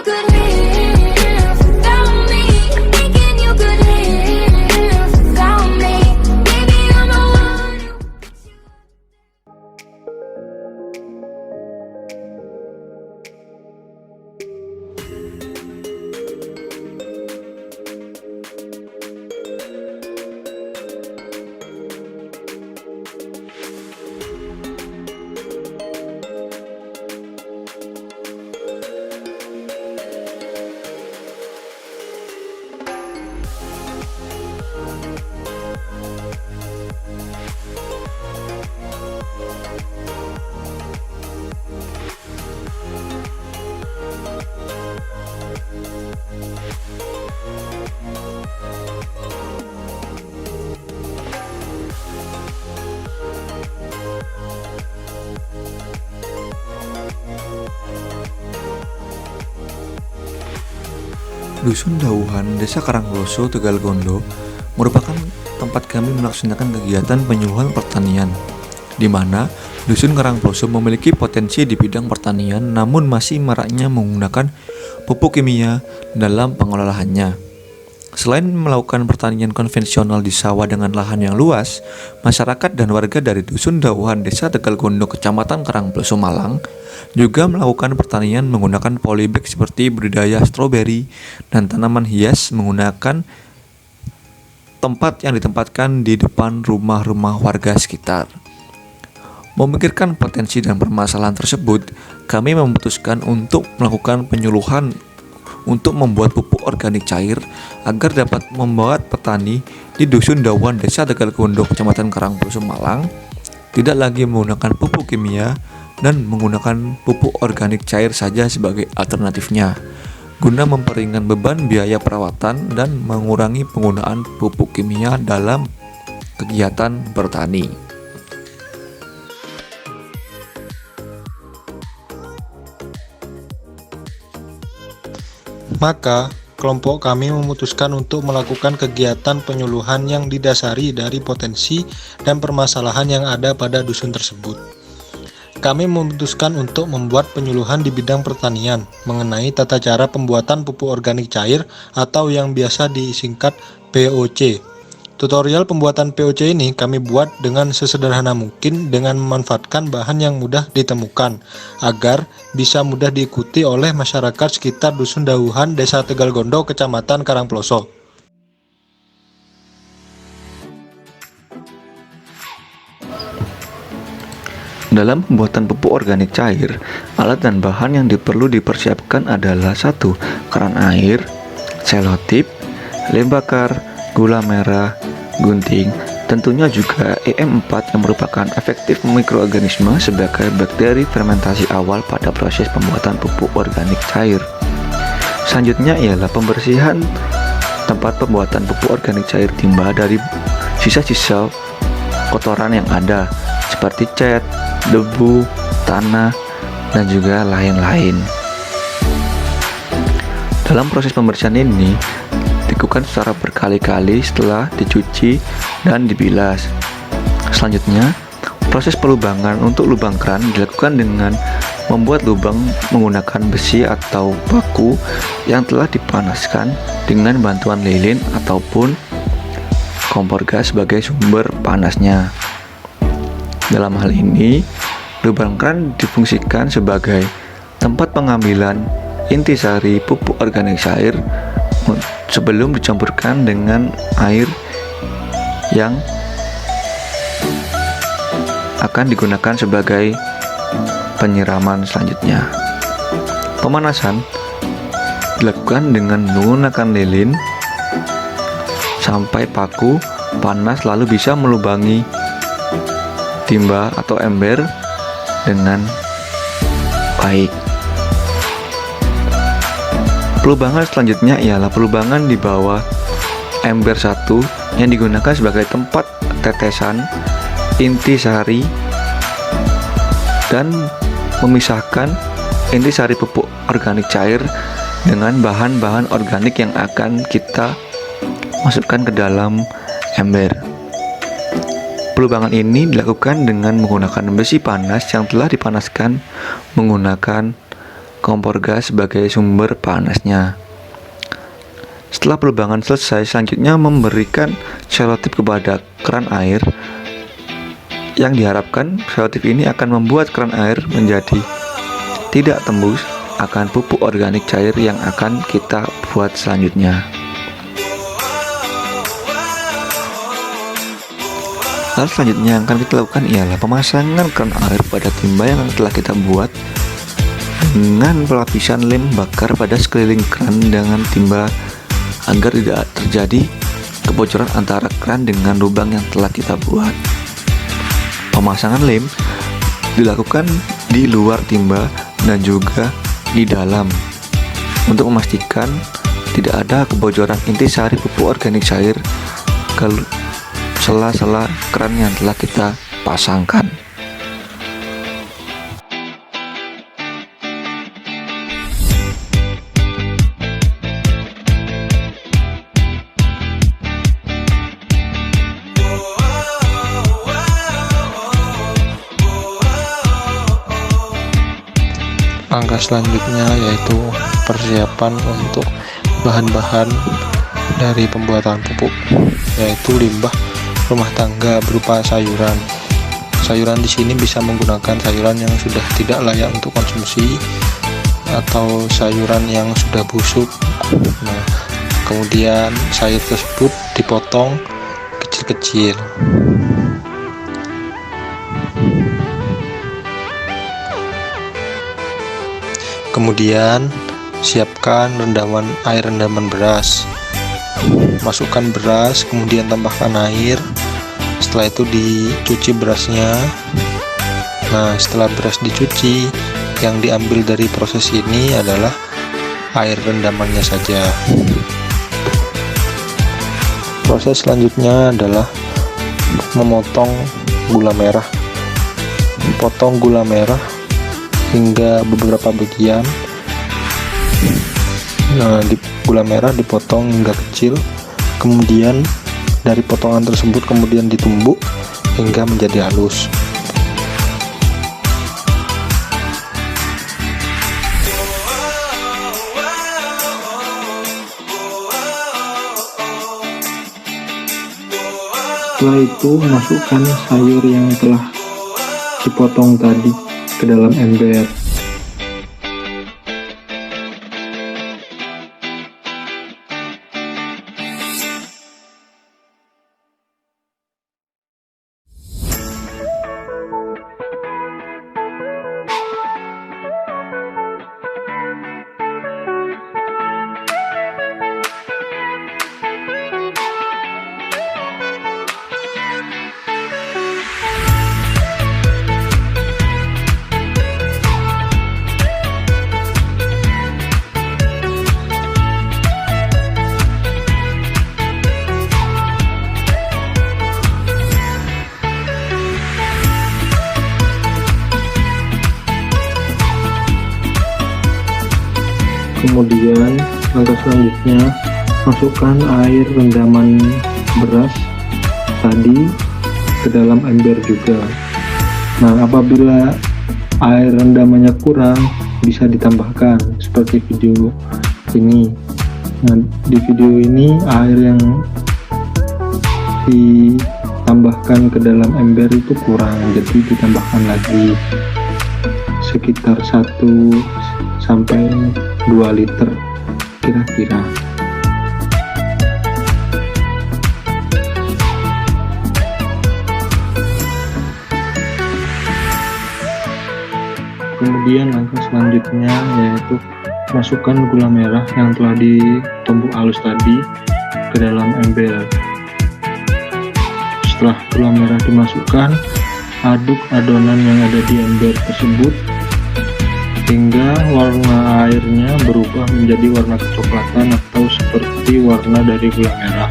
could live without me, thinking you could live without me. Maybe I'm the one who wants you. Dusun Dauhan, Desa Karangploso, Tegal Gondo merupakan tempat kami melaksanakan kegiatan penyuluhan pertanian, di mana Dusun Karangploso memiliki potensi di bidang pertanian namun masih maraknya menggunakan pupuk kimia dalam pengelolaannya. Selain melakukan pertanian konvensional di sawah dengan lahan yang luas, masyarakat dan warga dari Dusun Dauhan, Desa Tegal Gondo, Kecamatan Karangploso, Malang juga melakukan pertanian menggunakan polybag seperti budidaya stroberi dan tanaman hias menggunakan tempat yang ditempatkan di depan rumah-rumah warga sekitar. Memikirkan potensi dan permasalahan tersebut, kami memutuskan untuk melakukan penyuluhan untuk membuat pupuk organik cair agar dapat membuat petani di Dusun Dauhan, Desa Tegal Gondo, Kecamatan Karangploso, Malang tidak lagi menggunakan pupuk kimia dan menggunakan pupuk organik cair saja sebagai alternatifnya, guna memperingan beban biaya perawatan dan mengurangi penggunaan pupuk kimia dalam kegiatan bertani. Maka, kelompok kami memutuskan untuk melakukan kegiatan penyuluhan yang didasari dari potensi dan permasalahan yang ada pada dusun tersebut. Kami memutuskan untuk membuat penyuluhan di bidang pertanian mengenai tata cara pembuatan pupuk organik cair atau yang biasa disingkat POC. Tutorial pembuatan POC ini kami buat dengan sesederhana mungkin dengan memanfaatkan bahan yang mudah ditemukan agar bisa mudah diikuti oleh masyarakat sekitar Dusun Dauhan, Desa Tegal Gondo, Kecamatan Karangploso. Dalam pembuatan pupuk organik cair, alat dan bahan yang perlu dipersiapkan adalah 1. Keran air, selotip, lem bakar, gula merah, gunting, tentunya juga EM4 yang merupakan efektif mikroorganisme sebagai bakteri fermentasi awal pada proses pembuatan pupuk organik cair. Selanjutnya ialah pembersihan tempat pembuatan pupuk organik cair timba dari sisa-sisa kotoran yang ada seperti cat, debu, tanah, dan juga lain-lain. Dalam proses pembersihan ini dilakukan secara berkali-kali setelah dicuci dan dibilas. Selanjutnya, proses pelubangan untuk lubang keran dilakukan dengan membuat lubang menggunakan besi atau paku yang telah dipanaskan dengan bantuan lilin ataupun kompor gas sebagai sumber panasnya. Dalam hal ini, lubang keran difungsikan sebagai tempat pengambilan intisari pupuk organik cair sebelum dicampurkan dengan air yang akan digunakan sebagai penyiraman selanjutnya. Pemanasan dilakukan dengan menggunakan lilin sampai paku panas lalu bisa melubangi timba atau ember dengan baik. Pelubangan selanjutnya ialah pelubangan di bawah ember 1 yang digunakan sebagai tempat tetesan intisari dan memisahkan intisari pupuk organik cair dengan bahan-bahan organik yang akan kita masukkan ke dalam ember. Pelubangan ini dilakukan dengan menggunakan besi panas yang telah dipanaskan menggunakan kompor gas sebagai sumber panasnya. Setelah pelubangan selesai, selanjutnya memberikan selotip kepada keran air. Yang diharapkan selotip ini akan membuat keran air menjadi tidak tembus akan pupuk organik cair yang akan kita buat selanjutnya. Hal selanjutnya yang akan kita lakukan ialah pemasangan keran air pada timba yang telah kita buat dengan pelapisan lem bakar pada sekeliling keran dengan timba agar tidak terjadi kebocoran antara keran dengan lubang yang telah kita buat. Pemasangan lem dilakukan di luar timba dan juga di dalam untuk memastikan tidak ada kebocoran intisari pupuk organik cair ke sela-sela keran yang telah kita pasangkan. Langkah selanjutnya yaitu persiapan untuk bahan-bahan dari pembuatan pupuk, yaitu limbah rumah tangga berupa sayuran. Sayuran di sini bisa menggunakan sayuran yang sudah tidak layak untuk konsumsi atau sayuran yang sudah busuk. Nah, kemudian sayur tersebut dipotong kecil-kecil. Kemudian siapkan air rendaman beras. Masukkan beras, kemudian tambahkan air. Setelah itu dicuci berasnya. Nah, setelah beras dicuci, yang diambil dari proses ini adalah air rendamannya saja. Proses selanjutnya adalah memotong gula merah. Potong gula merah hingga beberapa bagian. Nah, gula merah dipotong hingga kecil, kemudian dari potongan tersebut kemudian ditumbuk hingga menjadi halus. Setelah itu masukkan sayur yang telah dipotong tadi ke dalam ember. Kemudian langkah selanjutnya, masukkan air rendaman beras tadi ke dalam ember juga. Nah, apabila air rendamannya kurang, bisa ditambahkan seperti video ini. Nah, di video ini air yang ditambahkan ke dalam ember itu kurang, jadi ditambahkan lagi sekitar 1 sampai 2 liter kira-kira. Kemudian langkah selanjutnya yaitu masukkan gula merah yang telah ditumbuk halus tadi ke dalam ember. Setelah gula merah dimasukkan, aduk adonan yang ada di ember tersebut hingga warna airnya berubah menjadi warna kecoklatan atau seperti warna dari gula merah.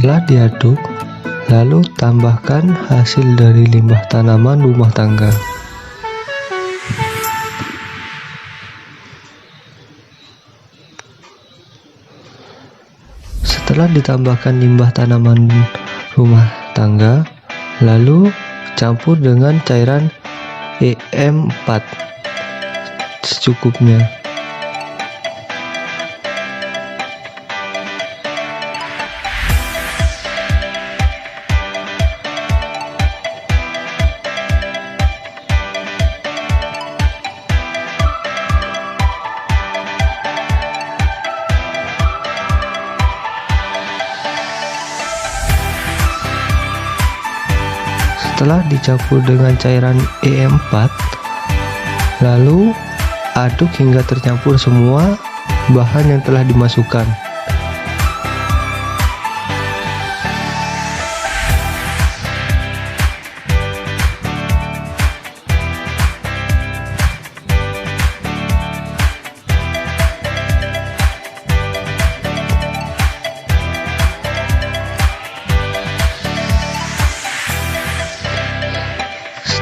Setelah diaduk, lalu tambahkan hasil dari limbah tanaman rumah tangga. Setelah ditambahkan limbah tanaman rumah tangga, lalu campur dengan cairan EM4 secukupnya. Setelah dicampur dengan cairan EM4, lalu aduk hingga tercampur semua bahan yang telah dimasukkan.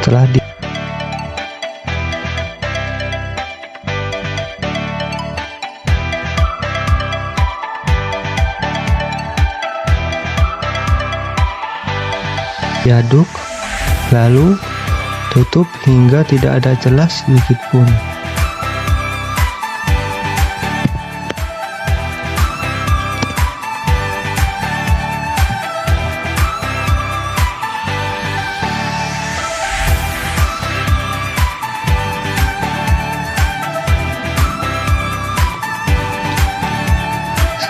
Setelah diaduk, lalu tutup hingga tidak ada celah sedikit pun.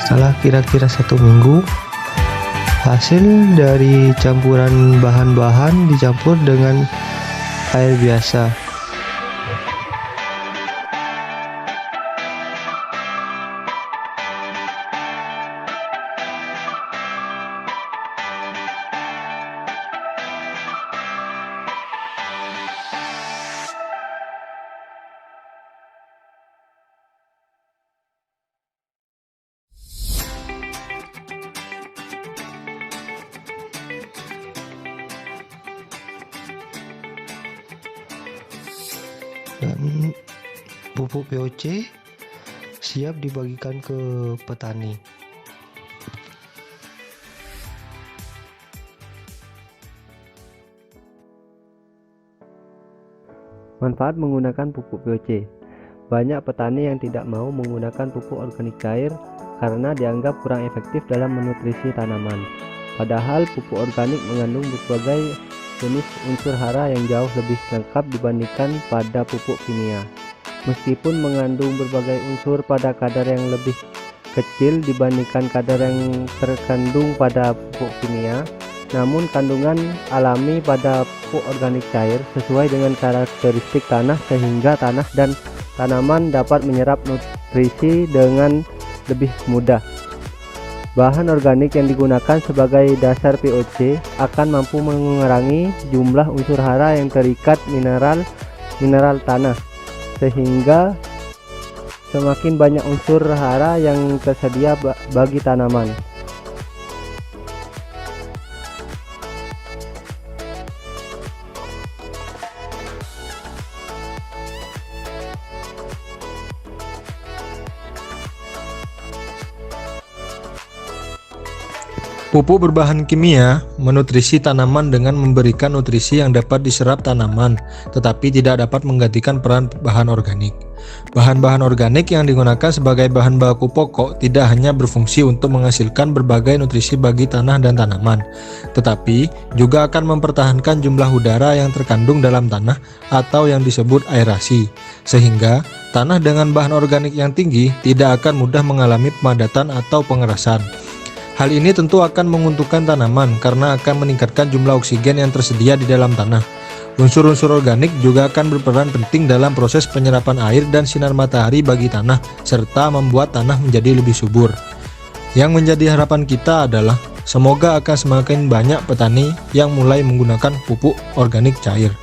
Setelah kira-kira 1 minggu, hasil dari campuran bahan-bahan dicampur dengan air biasa. Dan pupuk POC siap dibagikan ke petani. Manfaat menggunakan pupuk POC. Banyak petani yang tidak mau menggunakan pupuk organik cair karena dianggap kurang efektif dalam menutrisi tanaman. Padahal pupuk organik mengandung berbagai jenis unsur hara yang jauh lebih lengkap dibandingkan pada pupuk kimia. Meskipun mengandung berbagai unsur pada kadar yang lebih kecil dibandingkan kadar yang terkandung pada pupuk kimia, namun kandungan alami pada pupuk organik cair sesuai dengan karakteristik tanah sehingga tanah dan tanaman dapat menyerap nutrisi dengan lebih mudah. Bahan organik yang digunakan sebagai dasar POC akan mampu mengurangi jumlah unsur hara yang terikat mineral tanah, sehingga semakin banyak unsur hara yang tersedia bagi tanaman. Pupuk berbahan kimia menutrisi tanaman dengan memberikan nutrisi yang dapat diserap tanaman, tetapi tidak dapat menggantikan peran bahan organik. Bahan-bahan organik yang digunakan sebagai bahan baku pokok tidak hanya berfungsi untuk menghasilkan berbagai nutrisi bagi tanah dan tanaman, tetapi juga akan mempertahankan jumlah udara yang terkandung dalam tanah atau yang disebut aerasi, sehingga tanah dengan bahan organik yang tinggi tidak akan mudah mengalami pemadatan atau pengerasan. Hal ini tentu akan menguntungkan tanaman karena akan meningkatkan jumlah oksigen yang tersedia di dalam tanah. Unsur-unsur organik juga akan berperan penting dalam proses penyerapan air dan sinar matahari bagi tanah, serta membuat tanah menjadi lebih subur. Yang menjadi harapan kita adalah semoga akan semakin banyak petani yang mulai menggunakan pupuk organik cair.